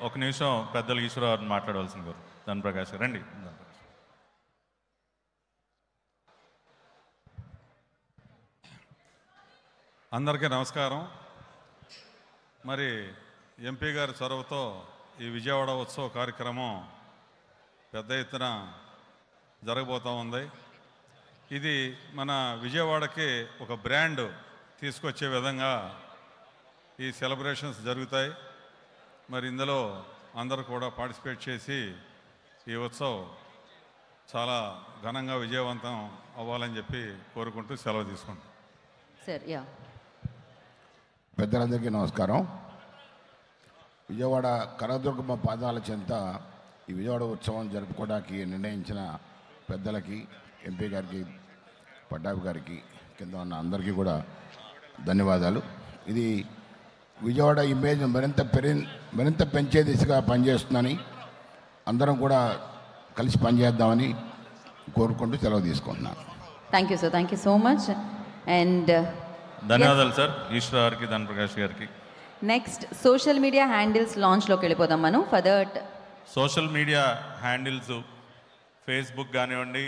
ఒక నిమిషం పెద్దలు ఈశ్వరరావు మాట్లాడవలసింది గారు. ధనప్రకాష్ గారు రండి. అందరికీ నమస్కారం. మరి ఎంపీ గారి చొరవతో ఈ విజయవాడ ఉత్సవ కార్యక్రమం పెద్ద ఎత్తున జరగబోతూ ఉంది. ఇది మన విజయవాడకి ఒక బ్రాండ్ తీసుకొచ్చే విధంగా ఈ సెలబ్రేషన్స్ జరుగుతాయి. మరి ఇందులో అందరూ కూడా పార్టిసిపేట్ చేసి ఈ ఉత్సవం చాలా ఘనంగా విజయవంతం అవ్వాలని చెప్పి కోరుకుంటూ సెలవు తీసుకుంటాం. పెద్దలందరికీ నమస్కారం. విజయవాడ కనకదుర్గమ్మ పాదాల చెంత ఈ విజయవాడ ఉత్సవం జరుపుకోవడానికి నిర్ణయించిన పెద్దలకి, ఎంపీ గారికి, పట్టాభి గారికి, కింద ఉన్న అందరికీ కూడా ధన్యవాదాలు. ఇది విజయవాడ ఇమేజ్ మరింత పెంచే దిశగా పనిచేస్తుందని, అందరం కూడా కలిసి పనిచేద్దామని కోరుకుంటూ సెలవు తీసుకుంటున్నాను. Thank you sir, thank you so much. And ధన్యవాదాలు సార్ ఈశ్వర్ గారికి, ధనప్రకాష్ గారికి. నెక్స్ట్ సోషల్ మీడియా హ్యాండిల్స్ లాంచ్లోకి వెళ్ళిపోదాం మనం. For that social media handles Facebook కానివ్వండి,